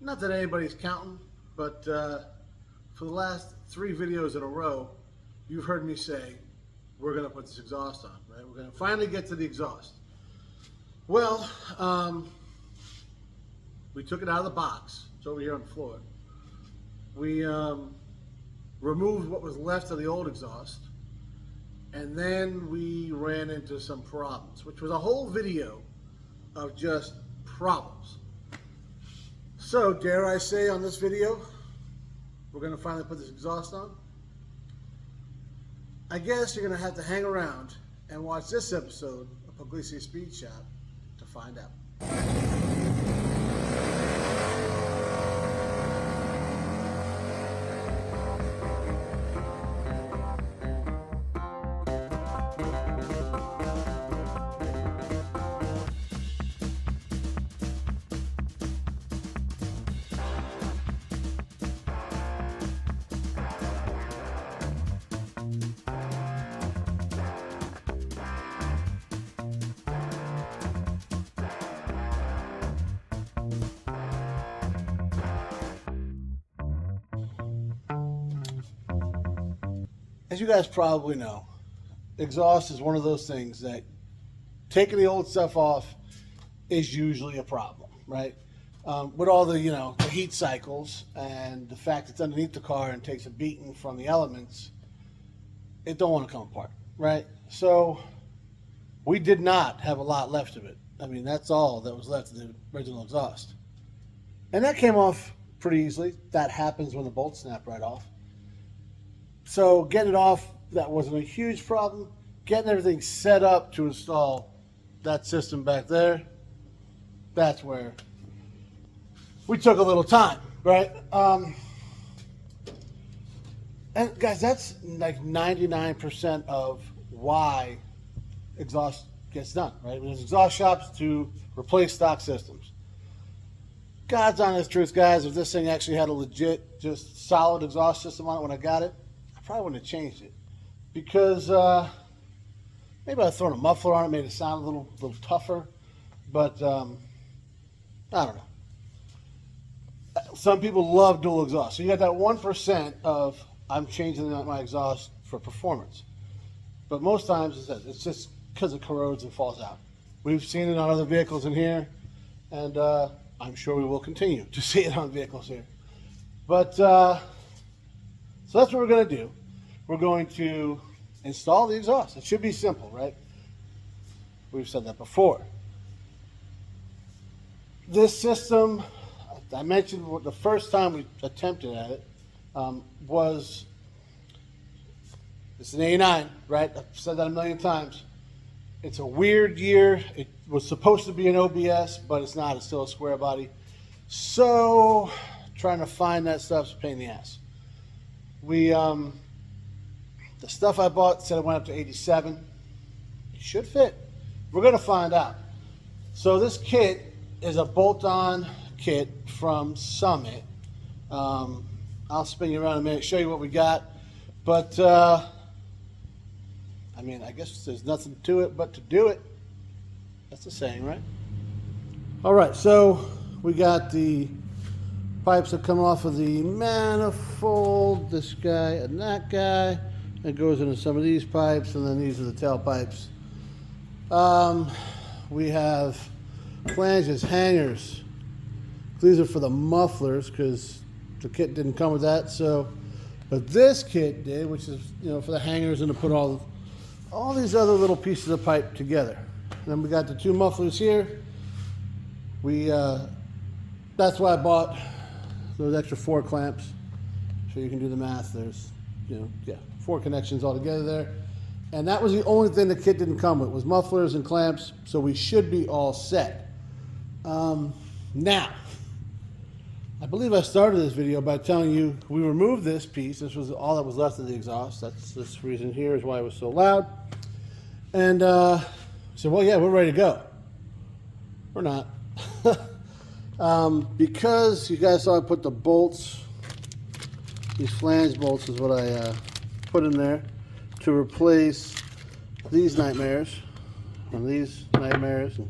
Not that anybody's counting, but for the last 3 videos in a row, you've heard me say, we're gonna put this exhaust on, right? We're gonna finally get to the exhaust. Well, we took it out of the box. It's over here on the floor. We removed what was left of the old exhaust, and then we ran into some problems, which was a whole video of just problems. So, dare I say on this video, we're gonna finally put this exhaust on? I guess you're gonna have to hang around and watch this episode of Pugliese Speed Shop to find out. As you guys probably know, exhaust is one of those things that taking the old stuff off is usually a problem, right? With all the, the heat cycles and the fact it's underneath the car and takes a beating from the elements, it don't want to come apart, right? So we did not have a lot left of it. I mean, that's all that was left of the original exhaust. And that came off pretty easily. That happens when the bolts snap right off. So getting it off, that wasn't a huge problem. Getting everything set up to install that system back there, that's where we took a little time, right? And guys, that's like 99% of why exhaust gets done, right? There's exhaust shops to replace stock systems. God's honest truth, guys, if this thing actually had a legit, just solid exhaust system on it when I got it, probably wouldn't have changed it, because maybe I'd thrown a muffler on it, made it sound a little tougher, but I don't know. Some people love dual exhaust, so you got that 1% of I'm changing my exhaust for performance, but most times it's just because it corrodes and falls out. We've seen it on other vehicles in here, and I'm sure we will continue to see it on vehicles here. But so that's what we're going to do. We're going to install the exhaust. It should be simple, right? We've said that before. This system, I mentioned the first time we attempted at it, it's an 89, right? I've said that a million times. It's a weird year. It was supposed to be an OBS, but it's not. It's still a square body. So trying to find that stuff's a pain in the ass. The stuff I bought said it went up to 87. It should fit. We're going to find out. So this kit is a bolt-on kit from Summit. I'll spin you around in a minute, show you what we got. But, I mean, I guess there's nothing to it but to do it. That's the saying, right? All right, so we got the pipes that come off of the manifold, this guy and that guy. It goes into some of these pipes, and then these are the tailpipes. We have flanges, hangers. These are for the mufflers because the kit didn't come with that. So, but this kit did, which is for the hangers and to put all these other little pieces of pipe together. And then we got the 2 mufflers here. That's why I bought those extra 4 clamps, so you can do the math. There's 4 connections all together there. And that was the only thing the kit didn't come with, was mufflers and clamps, so we should be all set. Now, I believe I started this video by telling you we removed this piece. This was all that was left of the exhaust. That's this reason here is why it was so loud. And said, well, yeah, we're ready to go. We're not. Because you guys saw I put the bolts, these flange bolts is what I put in there to replace these nightmares and these nightmares and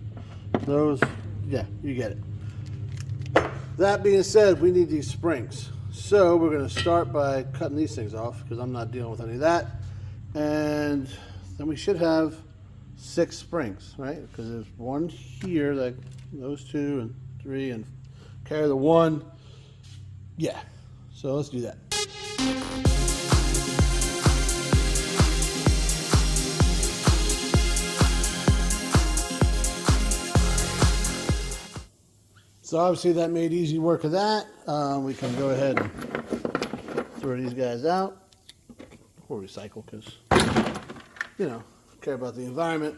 those. Yeah, you get it. That being said, we need these springs. So we're going to start by cutting these things off because I'm not dealing with any of that. And then we should have 6 springs, right? Because there's one here, like those 2 and 3, and carry the 1. Yeah, so let's do that. So obviously that made easy work of that. We can go ahead and throw these guys out or recycle because, you know, care about the environment,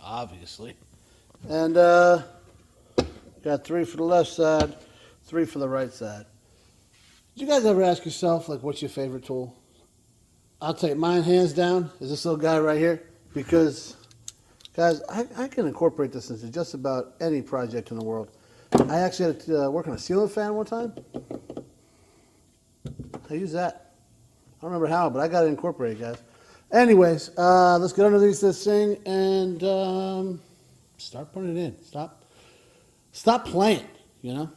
obviously. And got 3 for the left side, 3 for the right side. Did you guys ever ask yourself, like, what's your favorite tool? I'll tell you, mine hands down is this little guy right here because... Guys, I can incorporate this into just about any project in the world. I actually had to work on a ceiling fan one time. I used that. I don't remember how, but I got it incorporated, guys. Anyways, let's get underneath this thing and start putting it in. Stop playing, you know?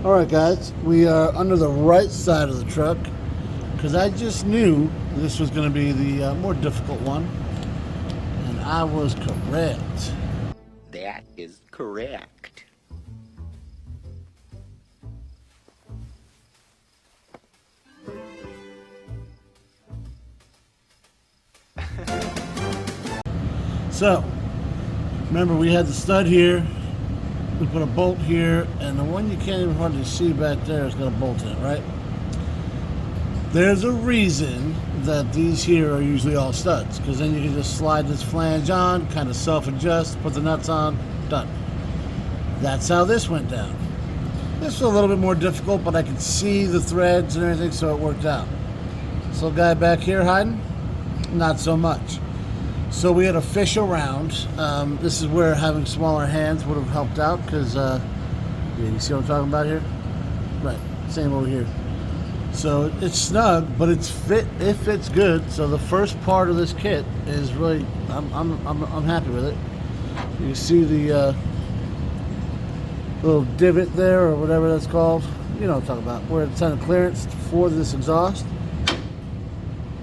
All right, guys, we are under the right side of the truck because I just knew this was going to be the more difficult one. I was correct. That is correct. So, remember we had the stud here, we put a bolt here, and the one you can't even hardly see back there is got a bolt in it, right? There's a reason that these here are usually all studs, because then you can just slide this flange on, kind of self-adjust, put the nuts on, done. That's how this went down. This was a little bit more difficult, but I could see the threads and everything, so it worked out. This little guy back here hiding, not so much. So we had to fish around. This is where having smaller hands would have helped out, because, yeah, you see what I'm talking about here? Right, same over here. So it's snug, but it fits good. So the first part of this kit is really, I'm happy with it. You see the little divot there, or whatever that's called. You know what I'm talking about, where it's on a clearance for this exhaust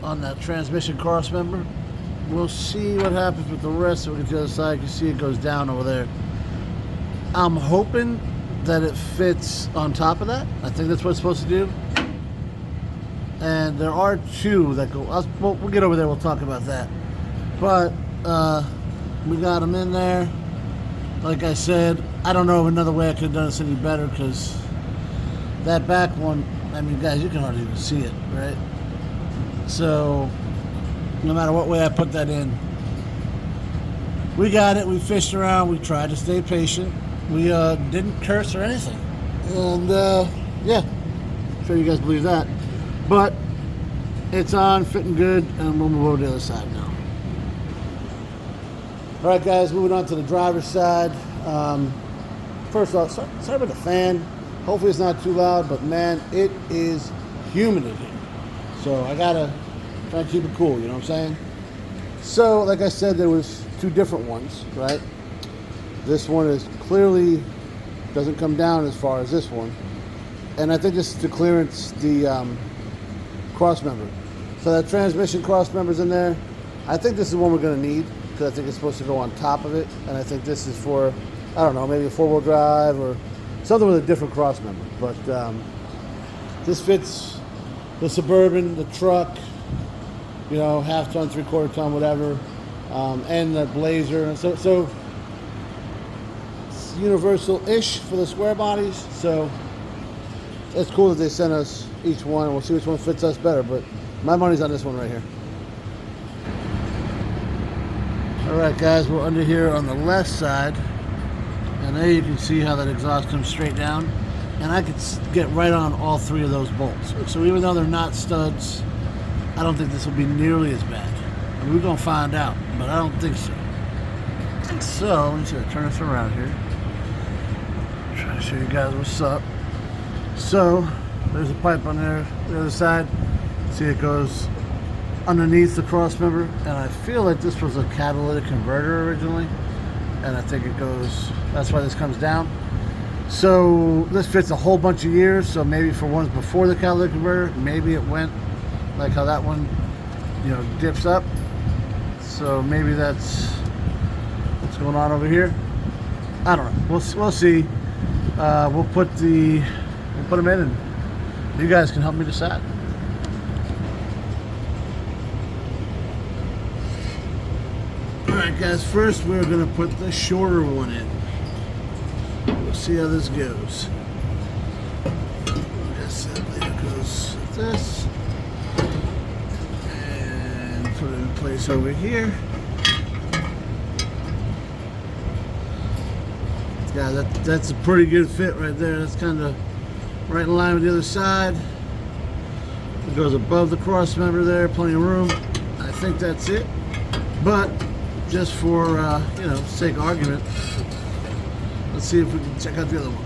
on that transmission cross member. We'll see what happens with the rest of it. To the other side, you can see it goes down over there. I'm hoping that it fits on top of that. I think that's what it's supposed to do. And there are 2 that go, we'll get over there, we'll talk about that. But we got them in there. Like I said, I don't know of another way I could have done this any better, because that back one, I mean, guys, you can hardly even see it, right? So no matter what way I put that in, we got it. We fished around, we tried to stay patient, we didn't curse or anything. And yeah, I'm sure you guys believe that. But it's on, fitting good, and we'll move over to the other side now. All right, guys, moving on to the driver's side. First off, sorry about the fan. Hopefully it's not too loud, but man, it is humid in here. So I gotta try to keep it cool, you know what I'm saying? So, like I said, there was 2 different ones, right? This one is clearly doesn't come down as far as this one. And I think this is to clearance the cross member. So that transmission cross member's in there. I think this is one we're going to need, because I think it's supposed to go on top of it. And I think this is for, I don't know, maybe a 4-wheel drive or something with a different cross member. But this fits the Suburban, the truck, you know, 1/2 ton, 3/4 ton, whatever, and the Blazer. So it's universal-ish for the square bodies. So it's cool that they sent us each one. We'll see which one fits us better, but my money's on this one right here. All right, guys, we're under here on the left side, and there you can see how that exhaust comes straight down, and I could get right on all 3 of those bolts. So even though they're not studs, I don't think this will be nearly as bad. I mean, we're gonna find out, but I don't think so. So let me see, turn this around here. Try to show you guys what's up. So there's a pipe on there, the other side. See, it goes underneath the cross member, and I feel like this was a catalytic converter originally, and I think it goes, That's why this comes down. So this fits a whole bunch of years. So maybe for ones before the catalytic converter, maybe it went like how that one, you know, dips up. So maybe that's what's going on over here. I don't know. We'll see. We'll put them in, and you guys can help me decide. All right, guys. First, we're gonna put the shorter one in. We'll see how this goes. I guess that later goes like this, and put it in place over here. Yeah, that's a pretty good fit right there. That's kind of right in line with the other side. It goes above the cross member there, plenty of room. I think that's it. But just for you know, sake of argument, let's see if we can check out the other one.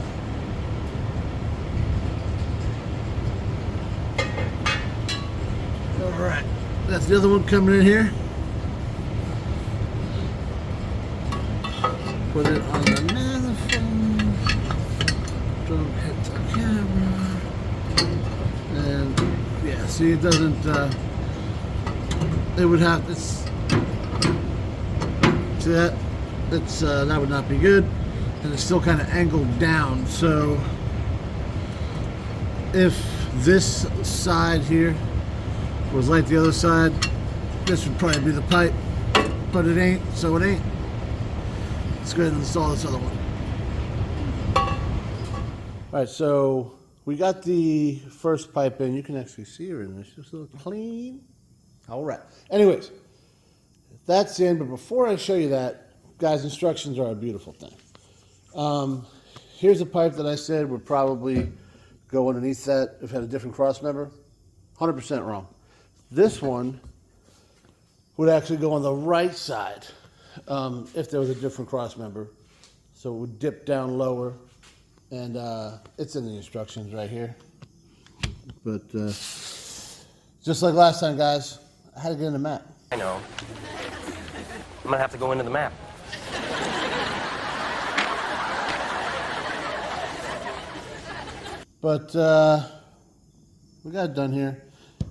All right, that's the other one coming in here. Put it on the microphone. Don't hit the camera. And yeah, see, it doesn't. It would have this. See that? It's that would not be good, and it's still kind of angled down. So if this side here was like the other side, this would probably be the pipe, but it ain't. So it ain't. Let's go ahead and install this other one. All right, so we got the first pipe in. You can actually see her in this. Just look clean. All right. Anyways, that's in. But before I show you that, guys, instructions are a beautiful thing. Here's a pipe that I said would probably go underneath that if it had a different cross member. 100% wrong. This one would actually go on the right side. If there was a different cross member, so it would dip down lower, and it's in the instructions right here. But just like last time, guys, I had to get in the map. I know. I'm gonna have to go into the map. But we got it done here.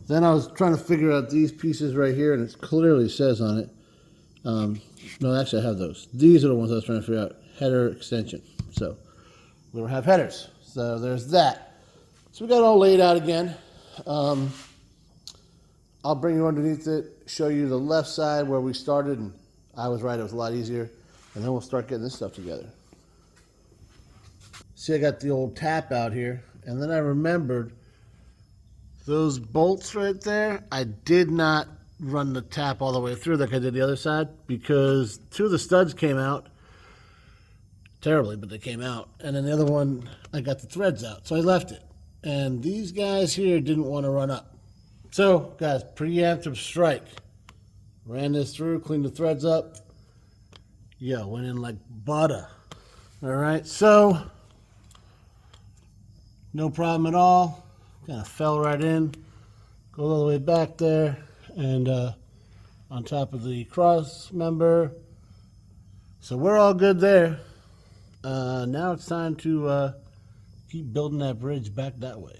Then I was trying to figure out these pieces right here, and it clearly says on it. No, actually I have those. These are the ones I was trying to figure out. Header extension. So we don't have headers. So there's that. So we got it all laid out again. I'll bring you underneath it, show you the left side where we started, and I was right, it was a lot easier. And then we'll start getting this stuff together. See, I got the old tap out here, and then I remembered those bolts right there, I did not run the tap all the way through like I did the other side, because two of the studs came out terribly, but they came out. And then the other one, I got the threads out, so I left it. And these guys here didn't want to run up. So, guys, preemptive strike. Ran this through, cleaned the threads up. Yeah, went in like butter. All right, so no problem at all. Kind of fell right in. Goes all the way back there. And on top of the cross member. So we're all good there. Now it's time to keep building that bridge back that way.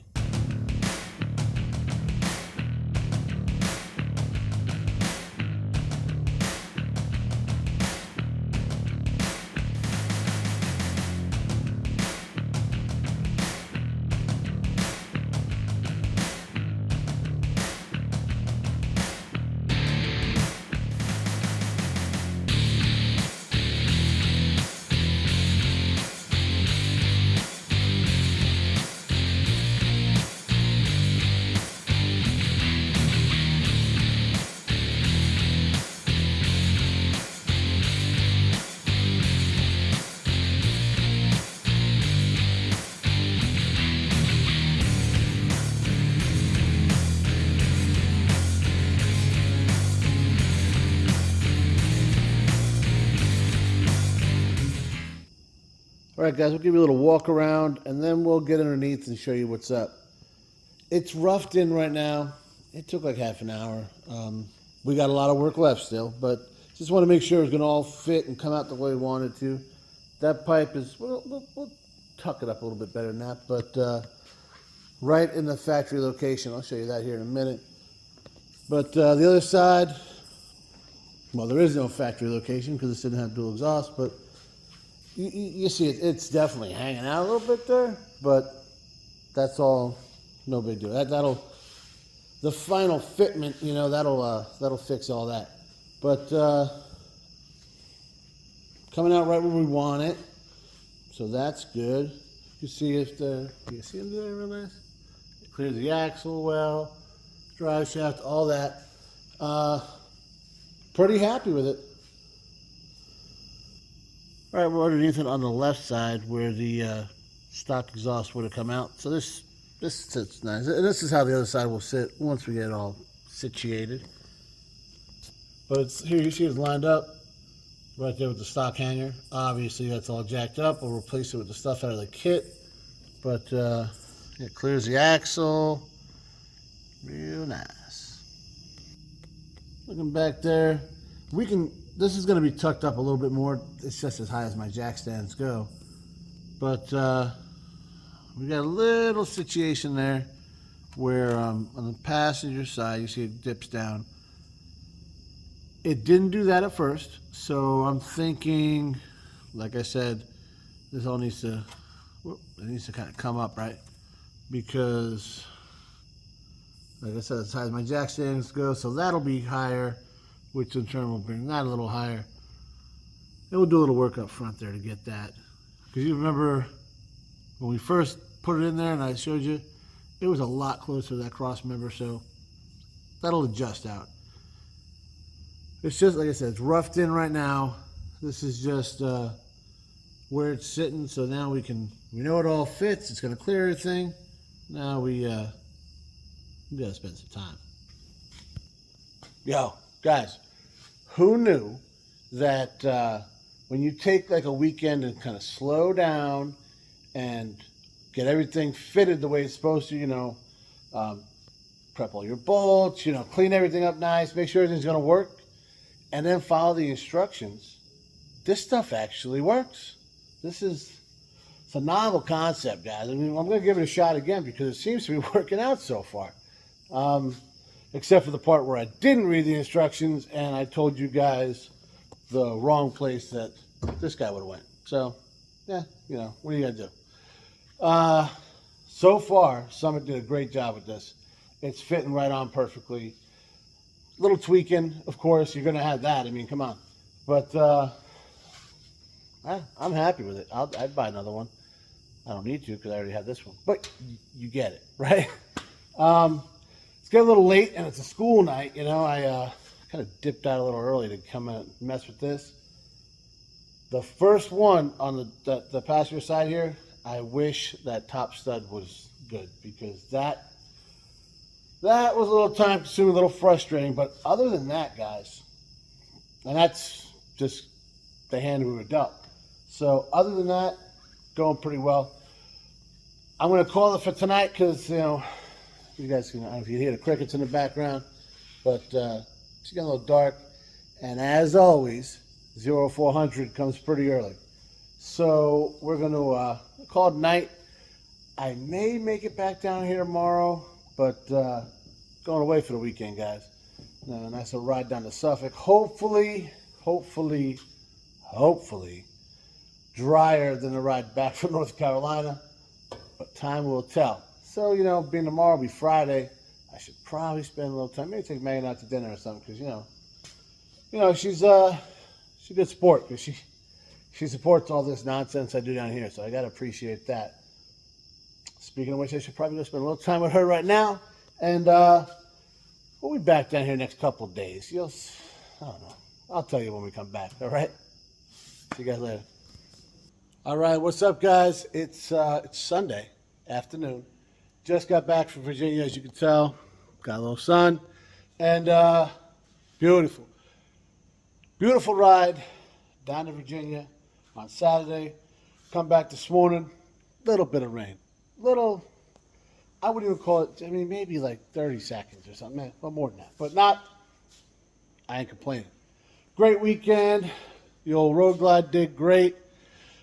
All right, guys, we'll give you a little walk around, and then we'll get underneath and show you what's up. It's roughed in right now. It took like half an hour. We got a lot of work left still, but just want to make sure it's going to all fit and come out the way we wanted to. that pipe is, we'll tuck it up a little bit better than that, but right in the factory location. I'll show you that here in a minute. But the other side, well, there is no factory location because it didn't have dual exhaust, but you see it's definitely hanging out a little bit there, but that's all, no big deal. That'll, the final fitment, you know, that'll fix all that. But coming out right where we want it, so that's good. You see if you see it there real nice? It clears the axle well, drive shaft, all that. Pretty happy with it. All right, we're underneath it on the left side where the stock exhaust would have come out. So this sits nice. And this is how the other side will sit once we get it all situated. But it's here, you see it's lined up right there with the stock hanger. Obviously that's all jacked up. We'll replace it with the stuff out of the kit. But it clears the axle. Real nice. Looking back there, this is going to be tucked up a little bit more. It's just as high as my jack stands go. But we got a little situation there where on the passenger side, you see it dips down. It didn't do that at first, so I'm thinking, like I said, this all needs to, it needs to kind of come up, right? Because, like I said, as high as my jack stands go, so that'll be higher, which in turn will bring that a little higher. And we'll do a little work up front there to get that. Because you remember when we first put it in there and I showed you, it was a lot closer to that cross member, so that'll adjust out. It's just, like I said, it's roughed in right now. This is just where it's sitting, so now we know it all fits. It's going to clear everything. Now we gotta spend some time. Yo, guys, who knew that when you take like a weekend and kind of slow down and get everything fitted the way it's supposed to, you know, prep all your bolts, you know, clean everything up nice, make sure everything's going to work, and then follow the instructions, this stuff actually works. It's a novel concept, guys. I mean, I'm going to give it a shot again because it seems to be working out so far. Except for the part where I didn't read the instructions and I told you guys the wrong place that this guy would have went. So, yeah, you know, what are you going to do? So far, Summit did a great job with this. It's fitting right on perfectly. Little tweaking, of course, you're going to have that. I mean, come on. But I'm happy with it. I'd buy another one. I don't need to because I already have this one. But you get it, right? It's getting a little late and it's a school night. You know, I kind of dipped out a little early to come and mess with this. The first one on the passenger side here, I wish that top stud was good because that was a little time consuming, a little frustrating. But other than that, guys, and that's just the hand we were dealt. So other than that, going pretty well. I'm going to call it for tonight because, you know, you guys can, I don't know if you hear the crickets in the background, but it's getting a little dark. And as always, 0400 comes pretty early. So we're going to call it night. I may make it back down here tomorrow, but going away for the weekend, guys. Nice little ride down to Suffolk. Hopefully, drier than the ride back from North Carolina, but time will tell. So, you know, being tomorrow will be Friday, I should probably spend a little time. Maybe take Megan out to dinner or something, because, you know, she's a good sport, because she supports all this nonsense I do down here, so I got to appreciate that. Speaking of which, I should probably go spend a little time with her right now, and we'll be back down here next couple of days. I don't know. I'll tell you when we come back, all right? See you guys later. All right, what's up, guys? It's Sunday afternoon. Just got back from Virginia, as you can tell. Got a little sun. And beautiful ride down to Virginia on Saturday. Come back this morning, little bit of rain. I wouldn't even call it, I mean, maybe like 30 seconds or something. Well, more than that. But I ain't complaining. Great weekend. The old road glide did great.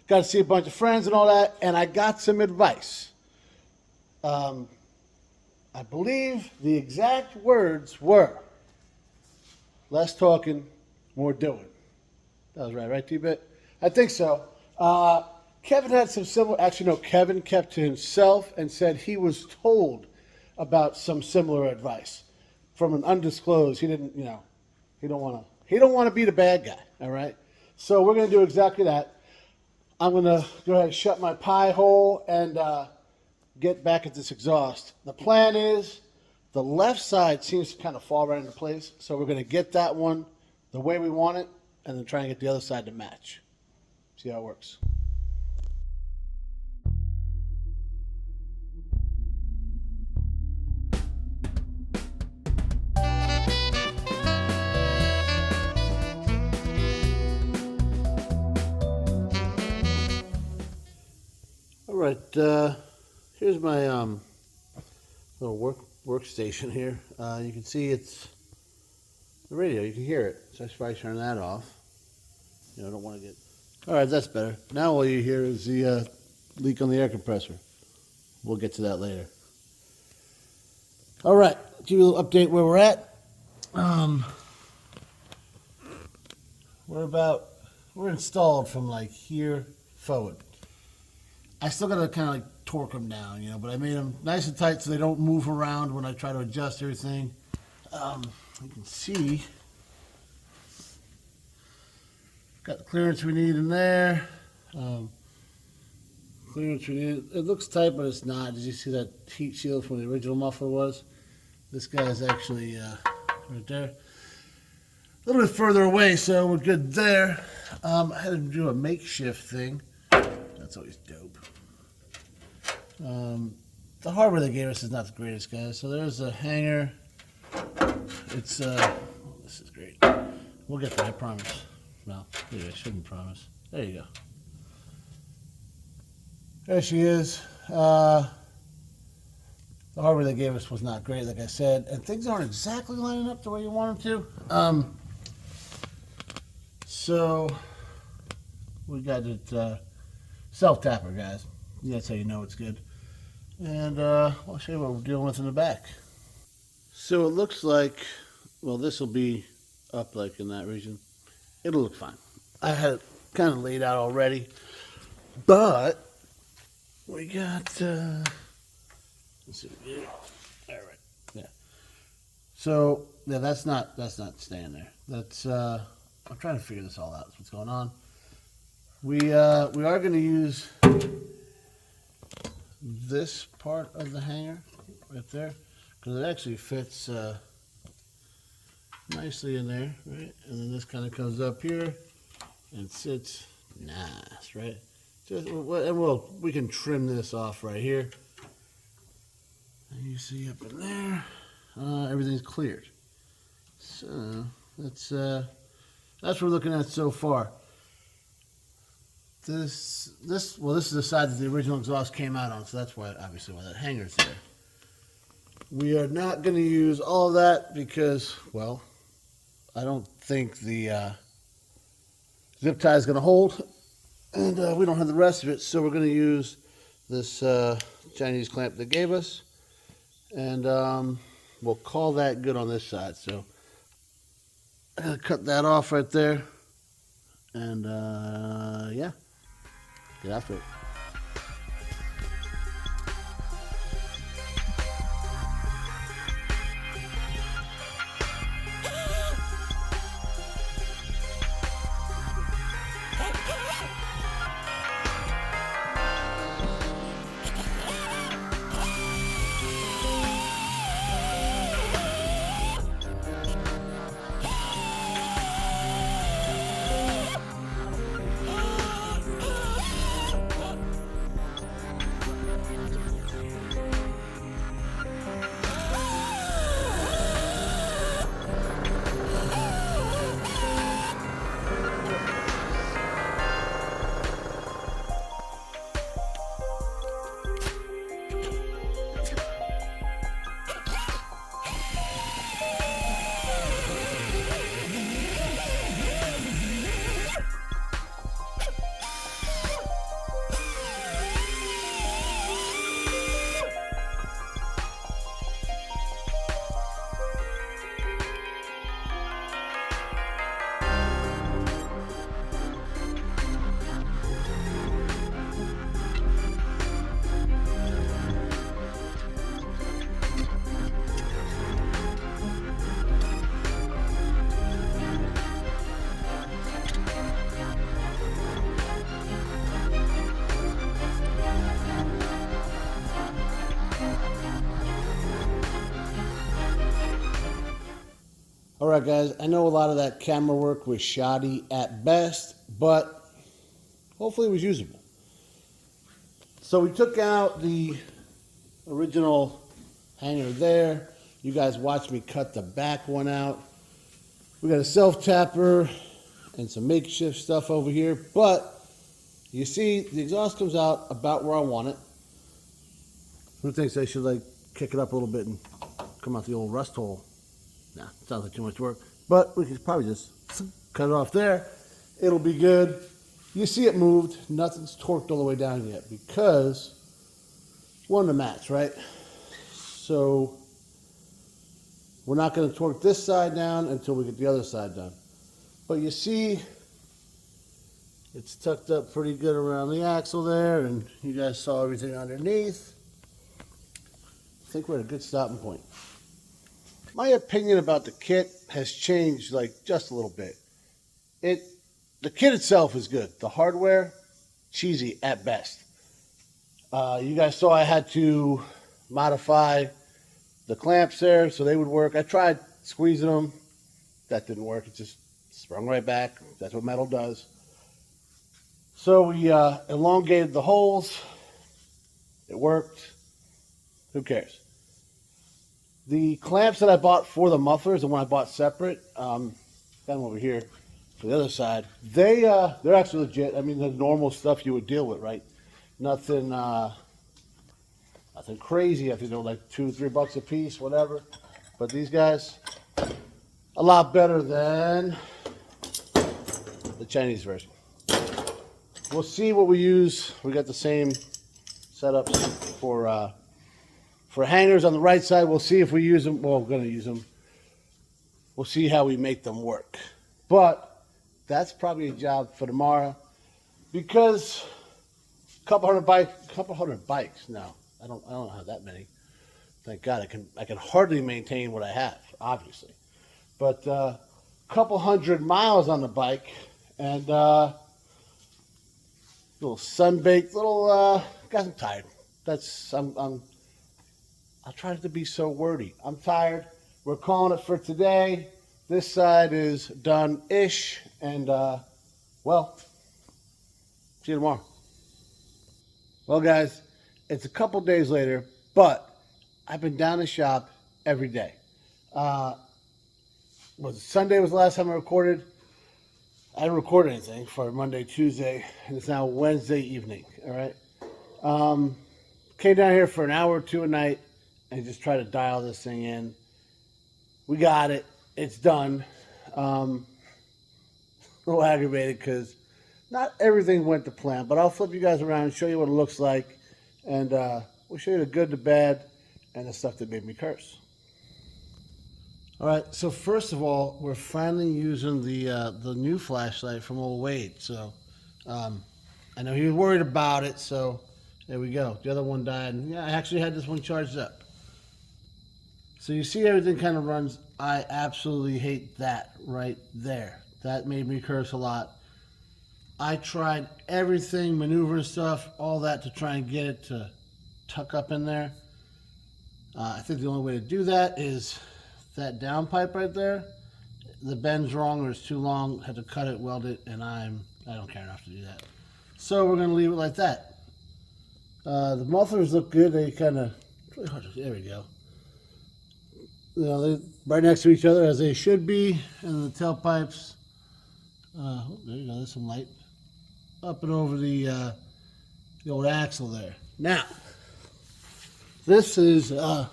got to see a bunch of friends and all that, and I got some advice. I believe the exact words were, less talking, more doing. That was right, T-Bit? I think so. Kevin had some similar, actually no, Kevin kept to himself and said he was told about some similar advice from an undisclosed. He didn't, he don't want to be the bad guy, all right? So we're going to do exactly that. I'm going to go ahead and shut my pie hole and get back at this exhaust. The plan is the left side seems to kind of fall right into place, so we're going to get that one the way we want it and then try and get the other side to match. See how it works. All right, here's my little workstation here. You can see it's the radio. You can hear it. So I should probably turn that off. I don't want to get... All right, that's better. Now all you hear is the leak on the air compressor. We'll get to that later. All right, give you a little update where we're at. We're installed from like here forward. I still gotta kind of like torque them down, but I made them nice and tight so they don't move around when I try to adjust everything. You can see, got the clearance we need in there. Clearance we need. It looks tight, but it's not. Did you see that heat shield from the original muffler was? This guy is actually right there. A little bit further away, so we're good there. I had to do a makeshift thing. That's always dope. The hardware they gave us is not the greatest, guys. So there's a hanger. It's this is great. We'll get there, I promise. No, maybe I shouldn't promise. There you go. There she is. The hardware they gave us was not great, like I said, and things aren't exactly lining up the way you want them to. So we got it self-tapper, guys. That's how you know it's good. And I'll show you what we're dealing with in the back. So it looks like, well, this will be up like in that region. It'll look fine. I had it kind of laid out already, but we got, let's see what we get. All right, yeah. So yeah, that's not staying there. That's I'm trying to figure this all out. That's what's going on. We are going to use this part of the hanger right there because it actually fits nicely in there, right? And then this kind of comes up here and sits nice, right? And we can trim this off right here. And you see up in there, everything's cleared. So that's what we're looking at so far. This is the side that the original exhaust came out on, so that's why obviously why that hanger's there. We are not going to use all of that because, well, I don't think the zip tie is going to hold, and we don't have the rest of it, so we're going to use this Chinese clamp they gave us, and we'll call that good on this side. So I'm going to cut that off right there, and yeah, get after it. All right, guys, I know a lot of that camera work was shoddy at best, but hopefully it was usable. So we took out the original hanger there. You guys watched me cut the back one out. We got a self-tapper and some makeshift stuff over here, but you see the exhaust comes out about where I want it. Who thinks I should like kick it up a little bit and come out the old rust hole? Nah, sounds like too much work. But we could probably just cut it off there. It'll be good. You see it moved. Nothing's torqued all the way down yet because one of the mats, right? So we're not going to torque this side down until we get the other side done. But you see it's tucked up pretty good around the axle there, and you guys saw everything underneath. I think we're at a good stopping point. My opinion about the kit has changed like just a little bit. The kit itself is good. The hardware, cheesy at best. You guys saw I had to modify the clamps there so they would work. I tried squeezing them. That didn't work. It just sprung right back. That's what metal does. So we elongated the holes. It worked. Who cares? The clamps that I bought for the mufflers, the one I bought separate, got them over here for the other side. They're actually legit. I mean, the normal stuff you would deal with, right? Nothing crazy. I think they're like $2-3 a piece, whatever. But these guys, a lot better than the Chinese version. We'll see what we use. We got the same setups for hangers on the right side. We'll see if we use them. Well, we're going to use them. We'll see how we make them work. But that's probably a job for tomorrow because a couple hundred bikes. No, I don't have that many. Thank God. I can hardly maintain what I have, obviously. But a couple hundred miles on the bike and little sun-baked, guys, I'm tired. I'll try not to be so wordy. I'm tired. We're calling it for today. This side is done-ish. And, well, see you tomorrow. Well, guys, it's a couple days later, but I've been down the shop every day. Sunday was the last time I recorded. I didn't record anything for Monday, Tuesday, and it's now Wednesday evening, all right? Came down here for an hour or two a night and just try to dial this thing in. We got it. It's done. A little aggravated because not everything went to plan, but I'll flip you guys around and show you what it looks like, and we'll show you the good, the bad, and the stuff that made me curse. All right, so first of all, we're finally using the new flashlight from old Wade. So I know he was worried about it, so there we go. The other one died, and yeah, I actually had this one charged up. So you see everything kind of runs. I absolutely hate that right there. That made me curse a lot. I tried everything, maneuvering stuff, all that to try and get it to tuck up in there. I think the only way to do that is that down pipe right there. The bend's wrong or it's too long. Had to cut it, weld it, and I don't care enough to do that. So we're going to leave it like that. The mufflers look good. They kind of, there we go. You know, they're right next to each other as they should be. And the tailpipes, there you go, there's some light. Up and over the old axle there. Now, this is, let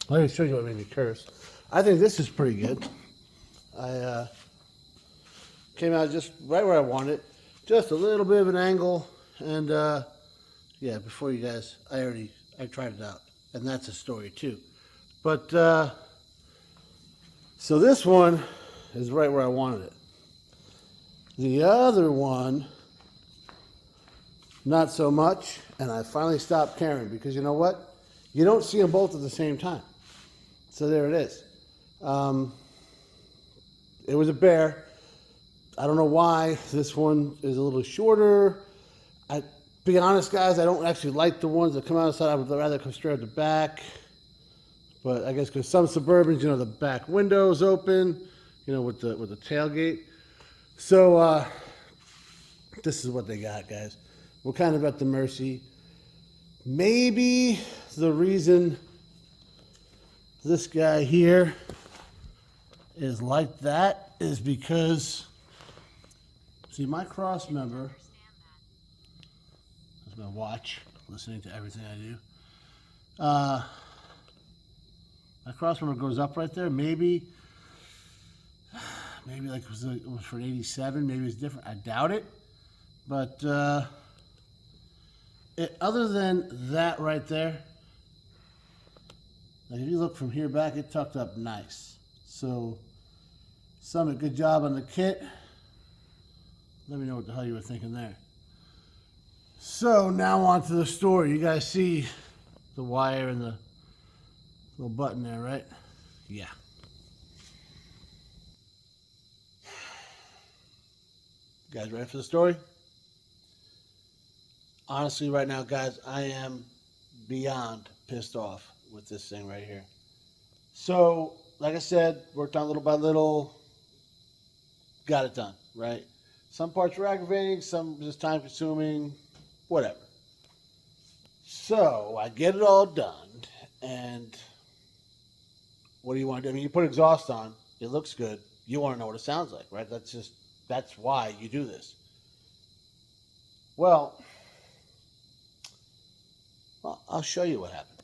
me show you what made me curse. I think this is pretty good. I came out just right where I wanted it. Just a little bit of an angle. And yeah, before you guys, I tried it out. And that's a story too. But, so this one is right where I wanted it. The other one, not so much. And I finally stopped caring because you know what? You don't see them both at the same time. So there it is. It was a bear. I don't know why this one is a little shorter. Be honest, guys, I don't actually like the ones that come out of the side. I would rather come straight at the back. But I guess because some Suburbans, you know, the back window's open, you know, with the tailgate. So this is what they got, guys. We're kind of at the mercy. Maybe the reason this guy here is like that is because, see, my cross member, that's my watch, listening to everything I do. My cross member goes up right there. Maybe like it was for an 87. Maybe it's different. I doubt it. But other than that right there, like if you look from here back, it tucked up nice. So, Summit, good job on the kit. Let me know what the hell you were thinking there. So now on to the story. You guys see the wire and the little button there, right? Yeah. You guys ready for the story? Honestly, right now, guys, I am beyond pissed off with this thing right here. So, like I said, worked on little by little, got it done, right? Some parts were aggravating, some just time consuming, whatever. So, I get it all done, and what do you want to do? I mean, you put exhaust on, it looks good, you want to know what it sounds like, right? That's why you do this. Well, I'll show you what happened.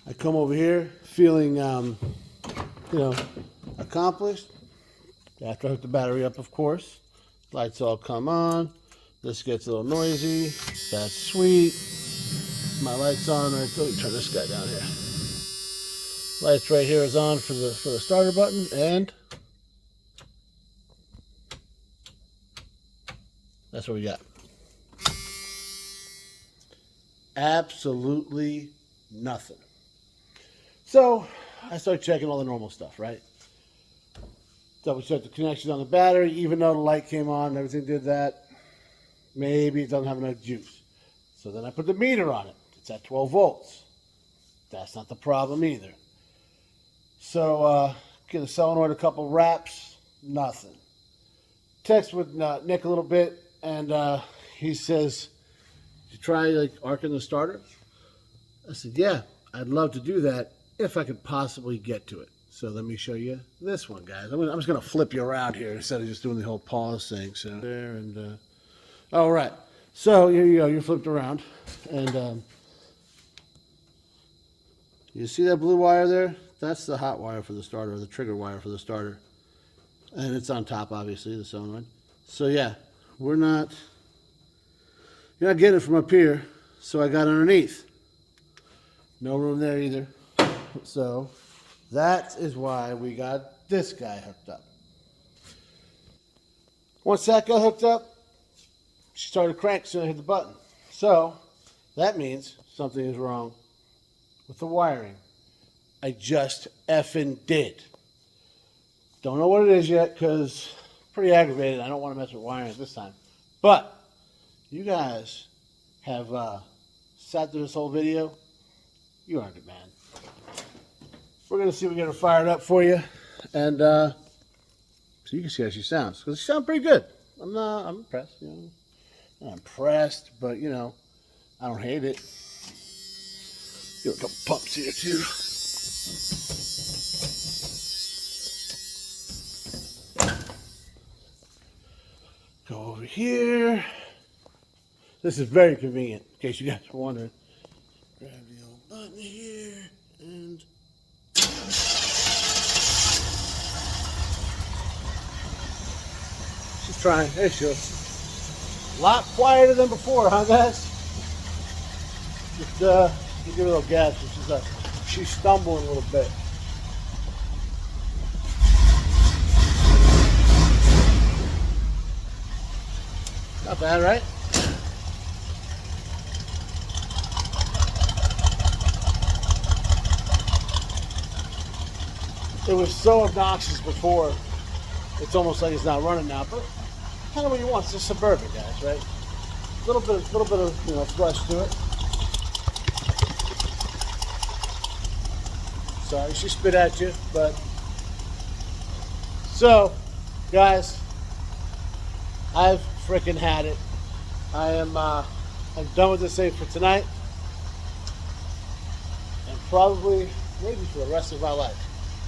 I come over here feeling, accomplished. After I hook the battery up, of course. Lights all come on. This gets a little noisy. That's sweet. My light's on. Let me turn this guy down here. Lights right here is on for the starter button, and that's what we got. Absolutely nothing. So I start checking all the normal stuff, right? Double check the connection on the battery, even though the light came on and everything did that. Maybe it doesn't have enough juice. So then I put the meter on it. It's at 12 volts. That's not the problem either. So get a solenoid, a couple wraps, nothing. Text with Nick a little bit, and he says, "Did you try like arcing the starter?" I said, "Yeah, I'd love to do that if I could possibly get to it." So let me show you this one, guys. I'm just going to flip you around here instead of just doing the whole pause thing. So there and all right. So here you go. You're flipped around, and you see that blue wire there? That's the hot wire for the starter, or the trigger wire for the starter, and it's on top, obviously, the solenoid. So yeah, you're not getting it from up here. So I got underneath. No room there either. So that is why we got this guy hooked up. Once that got hooked up, she started cranking, so I hit the button. So that means something is wrong with the wiring. I just effing did. Don't know what it is yet because pretty aggravated. I don't want to mess with wiring at this time. But you guys have sat through this whole video. You earned it, man. We're going to see if we get her fired up for you. And so you can see how she sounds. Because she sounds pretty good. I'm impressed. Not impressed, but, I don't hate it. Give a couple pumps here, too. Go over here. This is very convenient, in case you guys are wondering. Grab the old button here, and she's trying. There she goes. A lot quieter than before, huh, guys? Just give her a little gas. She's stumbling a little bit. Not bad, right? It was so obnoxious before, it's almost like it's not running now, but kind of what you want. It's a Suburban, guys, right? A little bit of thrust to it. sorry. She spit at you, but so, guys, I've freaking had it. I'm done with this save for tonight, and probably maybe for the rest of my life.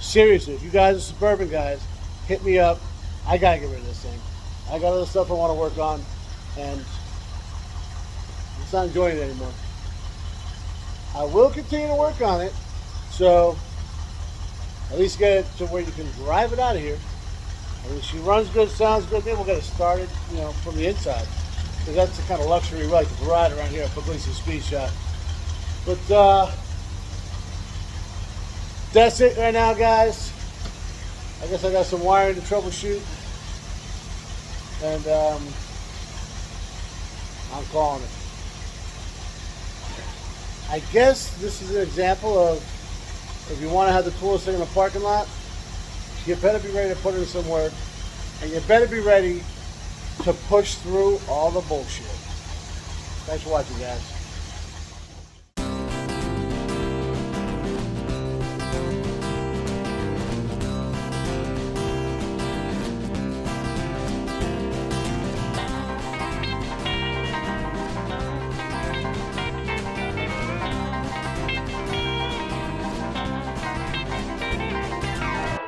Seriously, if you guys are Suburban guys, hit me up. I gotta get rid of this thing. I got other stuff I want to work on, and I'm just not enjoying it anymore. I will continue to work on it, so at least get it to where you can drive it out of here. I mean, she runs good, sounds good. Then we'll get it started, from the inside. Because that's the kind of luxury we like to ride around here at Pugliese Speed Shop. But that's it right now, guys. I guess I got some wiring to troubleshoot. And I'm calling it. I guess this is an example of if you want to have the coolest thing in the parking lot, you better be ready to put it in some work, and you better be ready to push through all the bullshit. Thanks for watching, guys.